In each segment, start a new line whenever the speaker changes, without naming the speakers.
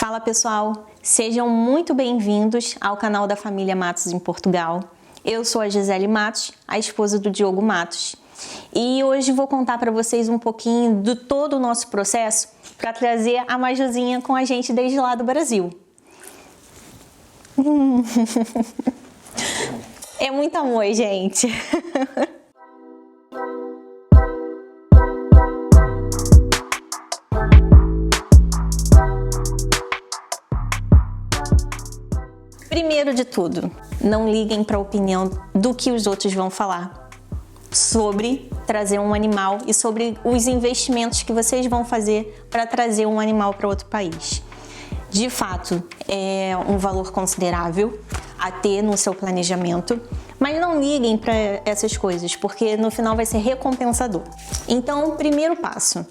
Fala pessoal, sejam muito bem-vindos ao canal da família Matos em Portugal. Eu sou a Gisele Matos, a esposa do Diogo Matos, e hoje vou contar para vocês um pouquinho de todo o nosso processo para trazer a Majuzinha com a gente desde lá do Brasil. É muito amor, gente. Primeiro de tudo, não liguem para a opinião do que os outros vão falar sobre trazer um animal e sobre os investimentos que vocês vão fazer para trazer um animal para outro país. De fato, é um valor considerável a ter no seu planejamento, mas não liguem para essas coisas, porque no final vai ser recompensador. Então, primeiro passo.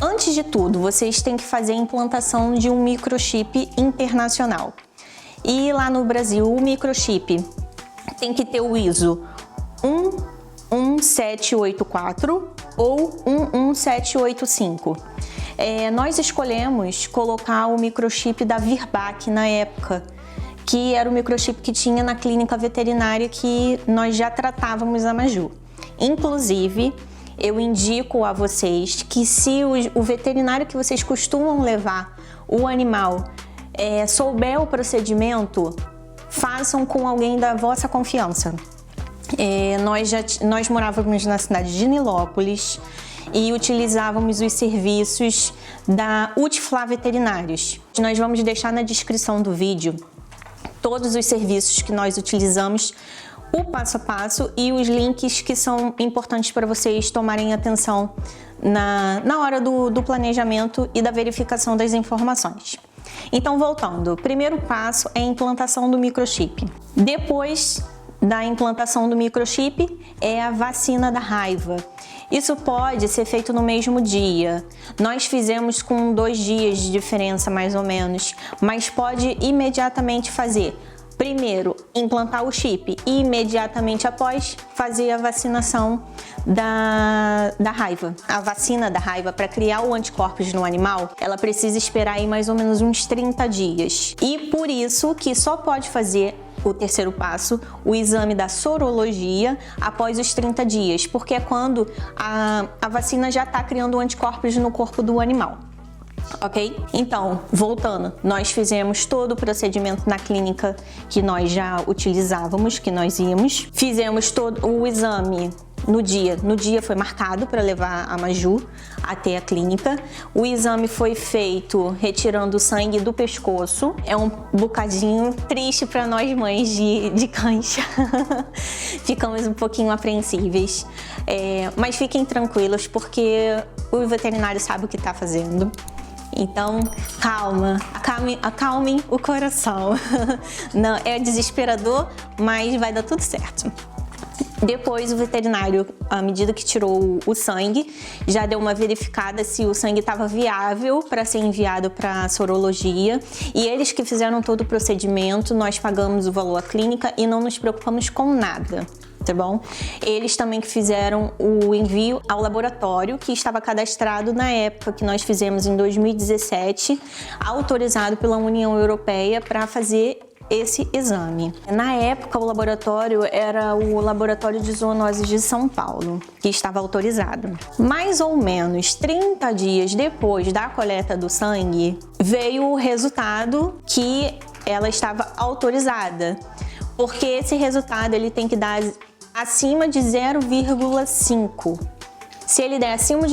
Antes de tudo, vocês têm que fazer a implantação de um microchip internacional. E lá no Brasil, o microchip tem que ter o ISO 11784 ou 11785. Nós escolhemos colocar o microchip da Virbac na época, que era o microchip que tinha na clínica veterinária que nós já tratávamos a Maju. Inclusive, eu indico a vocês que se o veterinário que vocês costumam levar o animal souber o procedimento, façam com alguém da vossa confiança. Nós morávamos na cidade de Nilópolis e utilizávamos os serviços da Utiflá Veterinários. Nós vamos deixar na descrição do vídeo todos os serviços que nós utilizamos, o passo a passo e os links que são importantes para vocês tomarem atenção na hora do planejamento e da verificação das informações. Então, voltando, o primeiro passo é a implantação do microchip. Depois da implantação do microchip é a vacina da raiva. Isso pode ser feito no mesmo dia. Nós fizemos com 2 dias de diferença, mais ou menos, mas pode imediatamente fazer. Primeiro, implantar o chip e imediatamente após fazer a vacinação da raiva. A vacina da raiva, para criar o anticorpos no animal, ela precisa esperar aí mais ou menos uns 30 dias. E por isso que só pode fazer o terceiro passo, o exame da sorologia após os 30 dias, porque é quando a vacina já está criando anticorpos no corpo do animal. Ok? Então, voltando, nós fizemos todo o procedimento na clínica que nós já utilizávamos, que nós íamos. Fizemos todo o exame no dia foi marcado para levar a Maju até a clínica. O exame foi feito retirando o sangue do pescoço. É um bocadinho triste para nós mães de cães. Ficamos um pouquinho apreensíveis. Mas fiquem tranquilos, porque o veterinário sabe o que está fazendo. Então, acalmem o coração. Não, é desesperador, mas vai dar tudo certo. Depois o veterinário, à medida que tirou o sangue, já deu uma verificada se o sangue estava viável para ser enviado para a sorologia. E eles que fizeram todo o procedimento, nós pagamos o valor à clínica e não nos preocupamos com nada. Tá bom? Eles também que fizeram o envio ao laboratório que estava cadastrado na época que nós fizemos em 2017, autorizado pela União Europeia para fazer esse exame. Na época, o laboratório era o Laboratório de Zoonoses de São Paulo, que estava autorizado. Mais ou menos 30 dias depois da coleta do sangue, veio o resultado que ela estava autorizada, porque esse resultado ele tem que dar acima de 0,5. Se ele der acima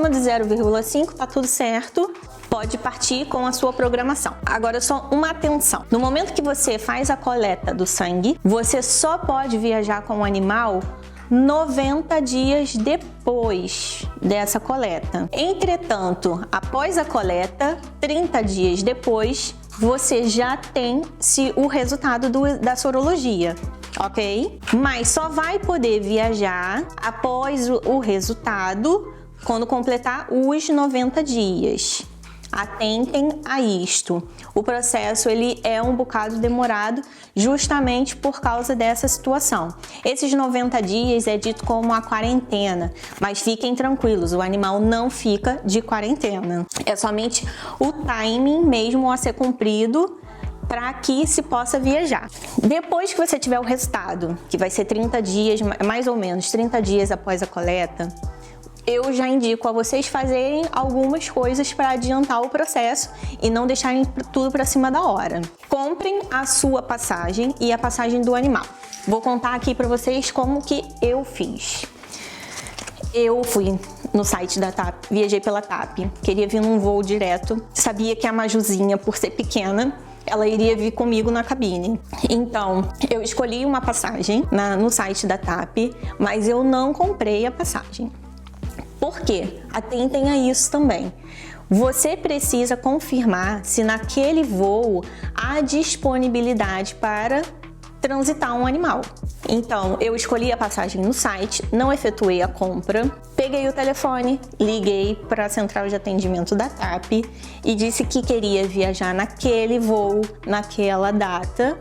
de 0,5, tá tudo certo, pode partir com a sua programação. Agora, só uma atenção. No momento que você faz a coleta do sangue, você só pode viajar com o animal 90 dias depois dessa coleta. Entretanto, após a coleta, 30 dias depois, você já tem o resultado da sorologia. Ok? Mas só vai poder viajar após o resultado quando completar os 90 dias. Atentem a isto. O processo ele é um bocado demorado justamente por causa dessa situação. Esses 90 dias é dito como a quarentena, mas fiquem tranquilos, o animal não fica de quarentena. É somente o timing mesmo a ser cumprido para que se possa viajar. Depois que você tiver o resultado, que vai ser 30 dias, mais ou menos 30 dias após a coleta, eu já indico a vocês fazerem algumas coisas para adiantar o processo e não deixarem tudo para cima da hora. Comprem a sua passagem e a passagem do animal. Vou contar aqui para vocês como que eu fiz. Eu fui no site da TAP, viajei pela TAP, queria vir num voo direto, sabia que a Majuzinha, por ser pequena, ela iria vir comigo na cabine. Então, eu escolhi uma passagem no site da TAP, mas eu não comprei a passagem. Por quê? Atentem a isso também. Você precisa confirmar se naquele voo há disponibilidade para transitar um animal. Então, eu escolhi a passagem no site, não efetuei a compra, peguei o telefone, liguei para a central de atendimento da TAP e disse que queria viajar naquele voo, naquela data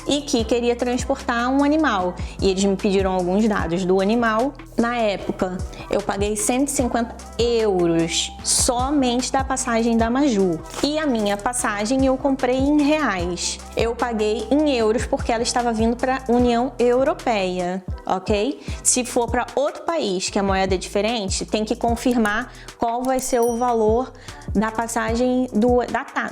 e que queria transportar um animal. E eles me pediram alguns dados do animal. Na época, eu paguei 150 euros somente da passagem da Maju. E a minha passagem eu comprei em reais. Eu paguei em euros porque ela estava vindo para a União Europeia, ok? Se for para outro país que a moeda é diferente, tem que confirmar qual vai ser o valor da passagem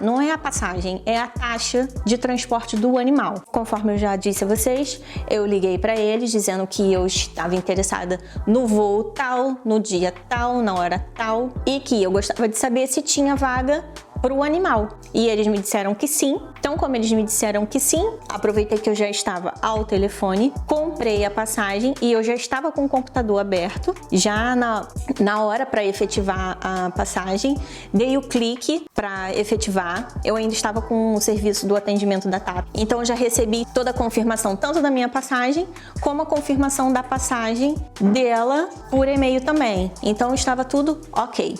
não é a passagem, é a taxa de transporte do animal. Conforme eu já disse a vocês, eu liguei para eles dizendo que eu estava interessada no voo tal, no dia tal, na hora tal e que eu gostava de saber se tinha vaga para o animal. E eles me disseram que sim. Então, como eles me disseram que sim, aproveitei que eu já estava ao telefone, comprei a passagem e eu já estava com o computador aberto, já na hora para efetivar a passagem, dei o clique para efetivar. Eu ainda estava com o serviço do atendimento da TAP. Então, eu já recebi toda a confirmação, tanto da minha passagem, como a confirmação da passagem dela por e-mail também. Então, estava tudo ok.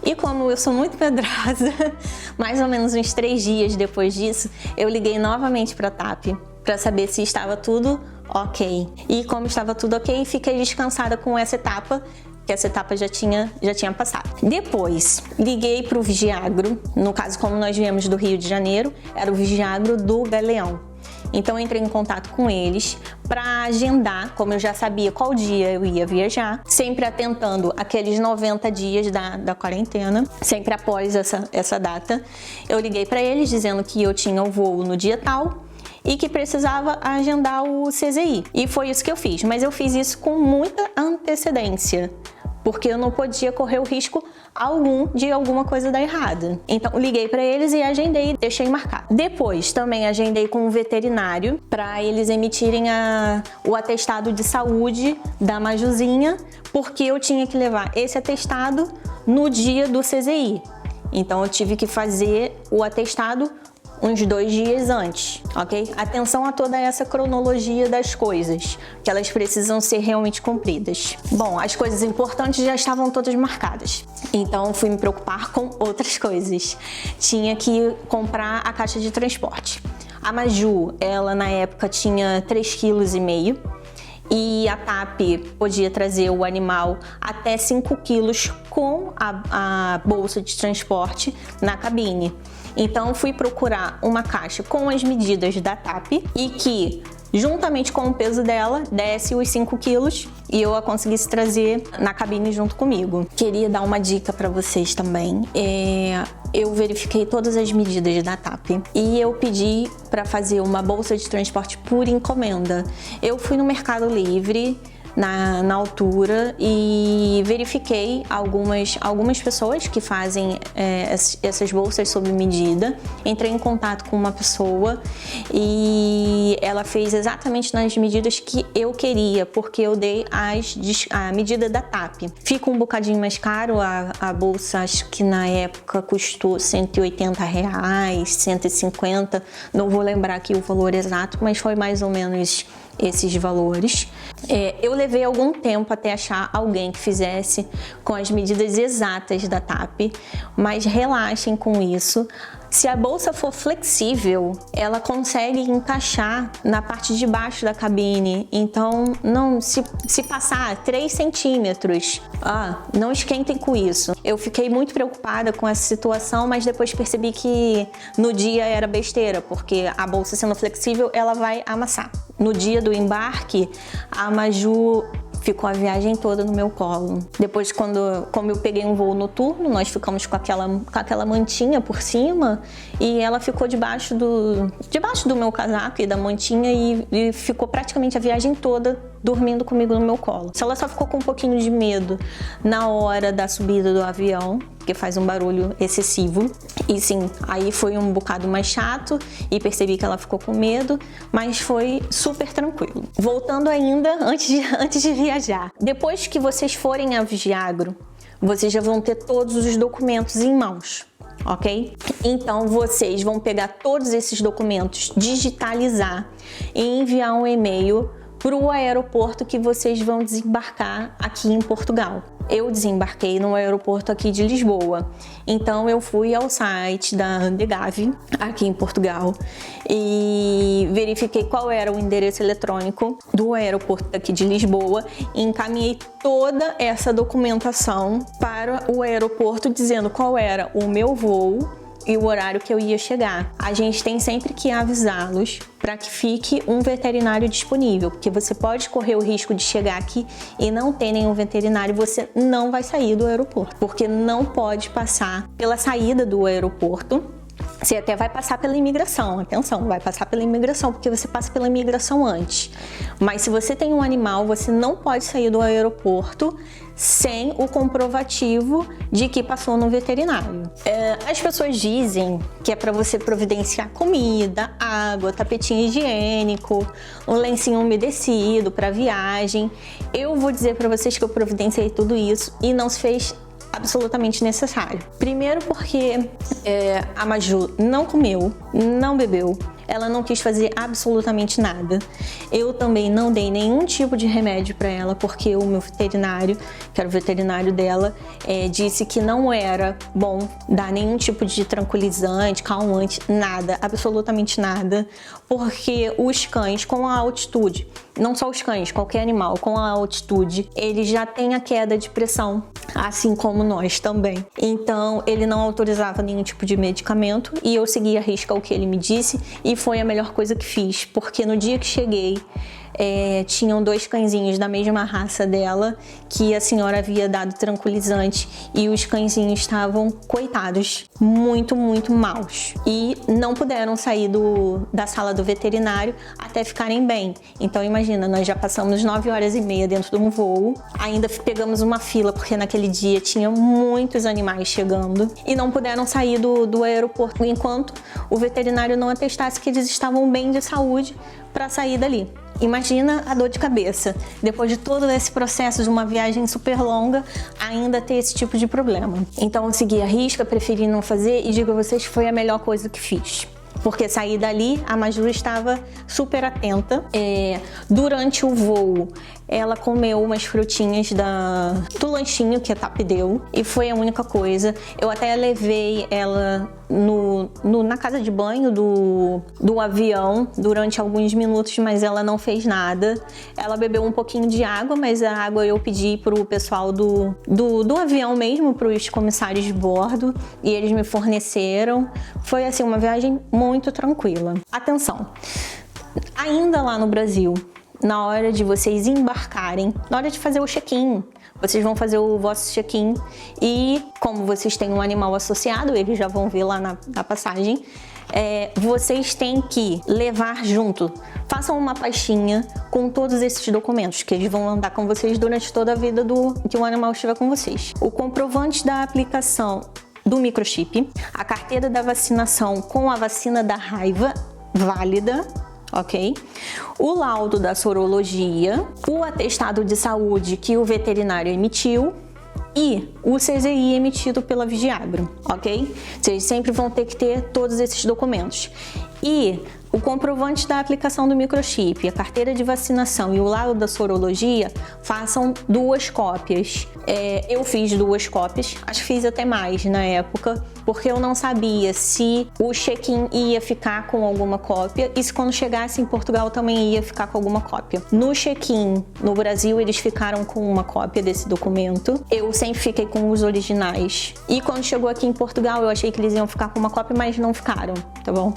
E como eu sou muito medrosa, mais ou menos uns 3 dias depois disso, eu liguei novamente para a TAP para saber se estava tudo ok. E como estava tudo ok, fiquei descansada com essa etapa, que essa etapa já tinha passado. Depois, liguei para o Vigiagro, no caso como nós viemos do Rio de Janeiro, era o Vigiagro do Galeão. Então, eu entrei em contato com eles para agendar, como eu já sabia qual dia eu ia viajar, sempre atentando aqueles 90 dias da quarentena, sempre após essa data. Eu liguei para eles dizendo que eu tinha o voo no dia tal e que precisava agendar o CZI. E foi isso que eu fiz, mas eu fiz isso com muita antecedência, porque eu não podia correr o risco algum de alguma coisa dar errada. Então, liguei para eles e agendei e deixei marcado. Depois, também agendei com um veterinário para eles emitirem o atestado de saúde da Majuzinha, porque eu tinha que levar esse atestado no dia do CZI. Então, eu tive que fazer o atestado uns 2 dias antes, ok? Atenção a toda essa cronologia das coisas, que elas precisam ser realmente cumpridas. Bom, as coisas importantes já estavam todas marcadas, então fui me preocupar com outras coisas. Tinha que comprar a caixa de transporte. A Maju, ela na época tinha 3,5 kg, e a TAP podia trazer o animal até 5 quilos com a bolsa de transporte na cabine. Então, fui procurar uma caixa com as medidas da TAP e que, juntamente com o peso dela, desse os 5 quilos e eu a conseguisse trazer na cabine junto comigo. Queria dar uma dica para vocês também. Eu verifiquei todas as medidas da TAP e eu pedi para fazer uma bolsa de transporte por encomenda. Eu fui no Mercado Livre na altura e verifiquei algumas pessoas que fazem essas bolsas sob medida. Entrei em contato com uma pessoa e ela fez exatamente nas medidas que eu queria, porque eu dei a medida da TAP. Fica um bocadinho mais caro, a bolsa acho que na época custou R$180, 150, não vou lembrar aqui o valor exato, mas foi mais ou menos esses valores. Eu levei algum tempo até achar alguém que fizesse com as medidas exatas da TAP, mas relaxem com isso. Se a bolsa for flexível, ela consegue encaixar na parte de baixo da cabine. Então, não se passar 3 centímetros, não esquentem com isso. Eu fiquei muito preocupada com essa situação, mas depois percebi que no dia era besteira, porque a bolsa sendo flexível, ela vai amassar. No dia do embarque, a Maju ficou a viagem toda no meu colo. Depois, como eu peguei um voo noturno, nós ficamos com aquela mantinha por cima e ela ficou debaixo do meu casaco e da mantinha e ficou praticamente a viagem toda dormindo comigo no meu colo. Ela só ficou com um pouquinho de medo na hora da subida do avião, porque faz um barulho excessivo. E sim, aí foi um bocado mais chato e percebi que ela ficou com medo, mas foi super tranquilo. Voltando ainda, antes de viajar. Depois que vocês forem a Viagro, vocês já vão ter todos os documentos em mãos, ok? Então vocês vão pegar todos esses documentos, digitalizar e enviar um e-mail para o aeroporto que vocês vão desembarcar aqui em Portugal. Eu desembarquei no aeroporto aqui de Lisboa, então eu fui ao site da Handegave aqui em Portugal e verifiquei qual era o endereço eletrônico do aeroporto aqui de Lisboa e encaminhei toda essa documentação para o aeroporto dizendo qual era o meu voo e o horário que eu ia chegar. A gente tem sempre que avisá-los para que fique um veterinário disponível, porque você pode correr o risco de chegar aqui e não ter nenhum veterinário, você não vai sair do aeroporto, porque não pode passar pela saída do aeroporto. Você até vai passar pela imigração, atenção, vai passar pela imigração, porque você passa pela imigração antes. Mas se você tem um animal, você não pode sair do aeroporto sem o comprovativo de que passou no veterinário. As pessoas dizem que é para você providenciar comida, água, tapetinho higiênico, um lencinho umedecido para viagem. Eu vou dizer para vocês que eu providenciei tudo isso e não se fez absolutamente necessário. Primeiro porque a Maju não comeu, não bebeu, ela não quis fazer absolutamente nada. Eu também não dei nenhum tipo de remédio para ela, porque o meu veterinário, que era o veterinário dela, disse que não era bom dar nenhum tipo de tranquilizante, calmante, nada, absolutamente nada, porque os cães com a altitude, não só os cães, qualquer animal com a altitude, ele já tem a queda de pressão, assim como nós também. Então, ele não autorizava nenhum tipo de medicamento e eu segui à risca o que ele me disse e foi a melhor coisa que fiz, porque no dia que cheguei, tinham 2 cãezinhos da mesma raça dela que a senhora havia dado tranquilizante e os cãezinhos estavam, coitados, muito, muito maus e não puderam sair da sala do veterinário até ficarem bem. Então imagina, nós já passamos 9h30 dentro de um voo, ainda pegamos uma fila porque naquele dia tinha muitos animais chegando e não puderam sair do aeroporto enquanto o veterinário não atestasse que eles estavam bem de saúde para sair dali. Imagina a dor de cabeça, depois de todo esse processo de uma viagem super longa, ainda ter esse tipo de problema. Então eu segui a risca, preferi não fazer e digo a vocês que foi a melhor coisa que fiz. Porque saí dali, a Maju estava super atenta. Durante o voo, ela comeu umas frutinhas do lanchinho que a TAP deu e foi a única coisa. Eu até levei ela na casa de banho do avião durante alguns minutos, mas ela não fez nada. Ela bebeu um pouquinho de água, mas a água eu pedi pro pessoal do avião mesmo, pros comissários de bordo, e eles me forneceram. Foi assim, uma viagem muito tranquila. Atenção, ainda lá no Brasil, na hora de vocês embarcarem, na hora de fazer o check-in, vocês vão fazer o vosso check-in e como vocês têm um animal associado, eles já vão ver lá na passagem, vocês têm que levar junto. Façam uma pastinha com todos esses documentos que eles vão andar com vocês durante toda a vida que o animal estiver com vocês. O comprovante da aplicação do microchip, a carteira da vacinação com a vacina da raiva válida, ok? O laudo da sorologia, o atestado de saúde que o veterinário emitiu e o CZI emitido pela Viagro, ok? Vocês sempre vão ter que ter todos esses documentos. E o comprovante da aplicação do microchip, a carteira de vacinação e o laudo da sorologia, façam 2 cópias. Eu fiz 2 cópias, acho que fiz até mais na época, porque eu não sabia se o check-in ia ficar com alguma cópia e se quando chegasse em Portugal também ia ficar com alguma cópia. No check-in no Brasil eles ficaram com uma cópia desse documento, eu sempre fiquei com os originais. E quando chegou aqui em Portugal eu achei que eles iam ficar com uma cópia, mas não ficaram, tá bom?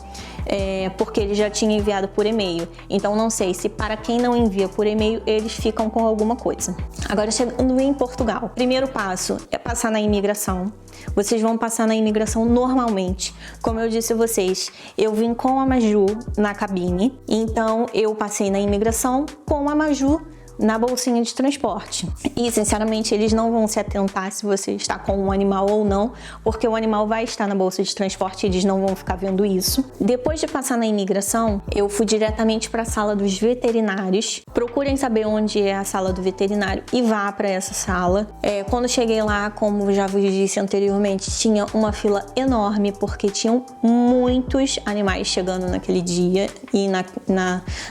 Porque ele já tinha enviado por e-mail. Então não sei se para quem não envia por e-mail eles ficam com alguma coisa. Agora chegando em Portugal, primeiro passo é passar na imigração. Vocês vão passar na imigração normalmente. Como eu disse a vocês, eu vim com a Maju na cabine, então eu passei na imigração com a Maju na bolsinha de transporte. E, sinceramente, eles não vão se atentar se você está com um animal ou não, porque o animal vai estar na bolsa de transporte e eles não vão ficar vendo isso. Depois de passar na imigração, eu fui diretamente para a sala dos veterinários. Procurem saber onde é a sala do veterinário e vá para essa sala. Quando cheguei lá, como já vos disse anteriormente, tinha uma fila enorme, porque tinham muitos animais chegando naquele dia e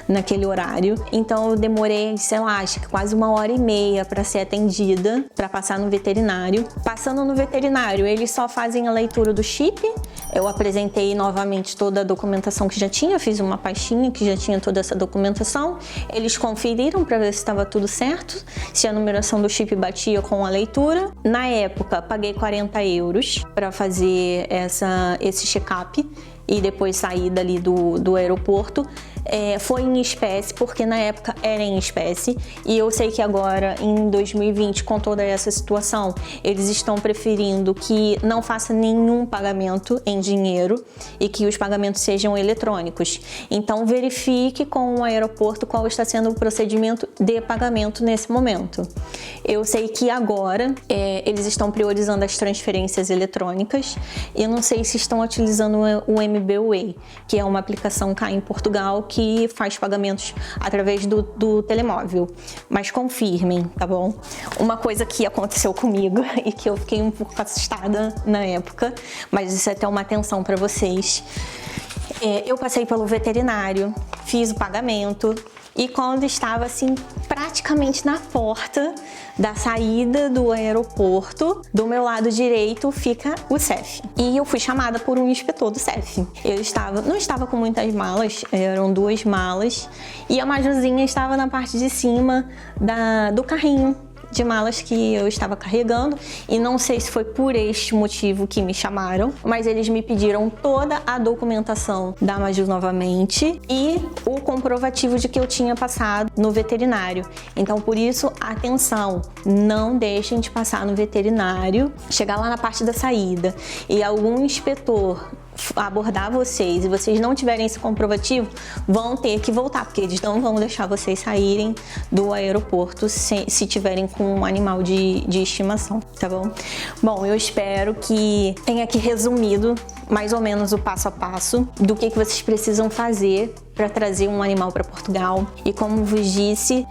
naquele horário. Então eu demorei, sei lá, acho que quase 1h30 para ser atendida, para passar no veterinário. Passando no veterinário, eles só fazem a leitura do chip. Eu apresentei novamente toda a documentação que já tinha, fiz uma pastinha que já tinha toda essa documentação. Eles conferiram para ver se estava tudo certo, se a numeração do chip batia com a leitura. Na época, paguei 40 € para fazer esse check-up e depois sair dali do aeroporto. Foi em espécie, porque na época era em espécie, e eu sei que agora, em 2020, com toda essa situação, eles estão preferindo que não faça nenhum pagamento em dinheiro e que os pagamentos sejam eletrônicos. Então verifique com o aeroporto qual está sendo o procedimento de pagamento nesse momento. Eu sei que agora eles estão priorizando as transferências eletrônicas. Eu não sei se estão utilizando o MBWay, que é uma aplicação cá em Portugal que faz pagamentos através do telemóvel, mas confirmem, tá bom? Uma coisa que aconteceu comigo e que eu fiquei um pouco assustada na época, mas isso é até uma atenção para vocês. Eu passei pelo veterinário, fiz o pagamento e quando estava assim praticamente na porta da saída do aeroporto, do meu lado direito fica o CEF. E eu fui chamada por um inspetor do CEF. Eu não estava com muitas malas, eram 2 malas, e a Majuzinha estava na parte de cima do carrinho de malas que eu estava carregando, e não sei se foi por este motivo que me chamaram, mas eles me pediram toda a documentação da Maju novamente e o comprovativo de que eu tinha passado no veterinário. Então, por isso, atenção, não deixem de passar no veterinário, chegar lá na parte da saída e algum inspetor abordar vocês e vocês não tiverem esse comprovativo, vão ter que voltar, porque eles não vão deixar vocês saírem do aeroporto se tiverem com um animal de estimação, tá bom? Bom, eu espero que tenha aqui resumido mais ou menos o passo a passo do que vocês precisam fazer para trazer um animal para Portugal. E como vos disse,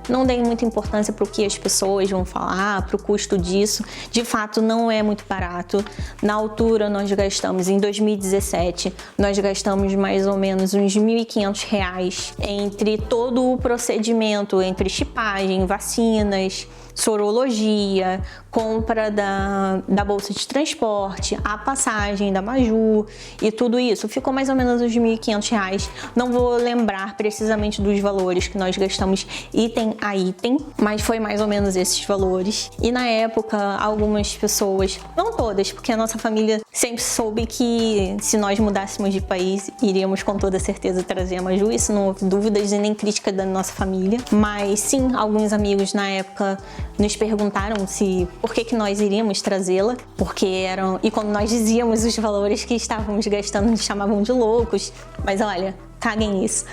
não deem muita importância para o que as pessoas vão falar, para o custo disso. De fato, não é muito barato. Na altura, nós gastamos, em 2017, nós gastamos mais ou menos uns R$1.500 entre todo o procedimento, entre chipagem, vacinas, sorologia, compra da bolsa de transporte, a passagem da Maju e tudo isso. Ficou mais ou menos uns R$1.500. Não vou lembrar precisamente dos valores que nós gastamos item a item, mas foi mais ou menos esses valores. E na época, algumas pessoas, não todas, porque a nossa família sempre soube que se nós mudássemos de país, iríamos com toda certeza trazer a Maju. Isso não houve dúvidas e nem crítica da nossa família. Mas sim, alguns amigos na época nos perguntaram por que nós iríamos trazê-la, e quando nós dizíamos os valores que estávamos gastando, nos chamavam de loucos, mas olha, caguem nisso.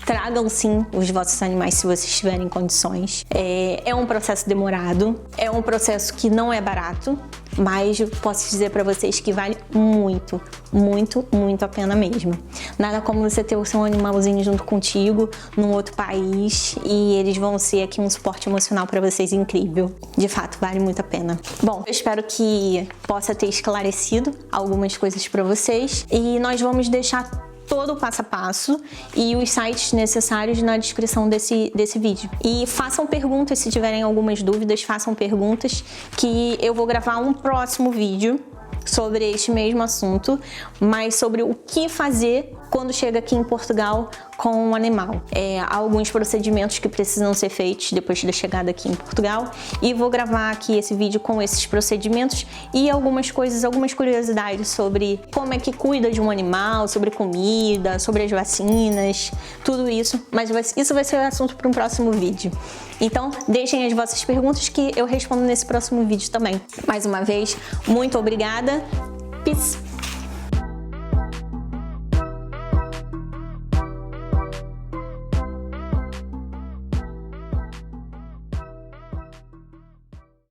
Tragam sim os vossos animais se vocês tiverem condições. É um processo demorado, é um processo que não é barato, mas posso dizer para vocês que vale muito, muito, muito a pena mesmo. Nada como você ter o seu animalzinho junto contigo num outro país e eles vão ser aqui um suporte emocional para vocês incrível. De fato, vale muito a pena. Bom, eu espero que possa ter esclarecido algumas coisas para vocês e nós vamos deixar todo o passo a passo e os sites necessários na descrição desse vídeo. E façam perguntas, se tiverem algumas dúvidas, façam perguntas que eu vou gravar um próximo vídeo sobre este mesmo assunto, mas sobre o que fazer quando chega aqui em Portugal com o animal. Há alguns procedimentos que precisam ser feitos depois da chegada aqui em Portugal e vou gravar aqui esse vídeo com esses procedimentos e algumas coisas, algumas curiosidades sobre como é que cuida de um animal, sobre comida, sobre as vacinas, tudo isso, mas isso vai ser assunto para um próximo vídeo. Então, deixem as vossas perguntas que eu respondo nesse próximo vídeo também. Mais uma vez, muito obrigada. Peace!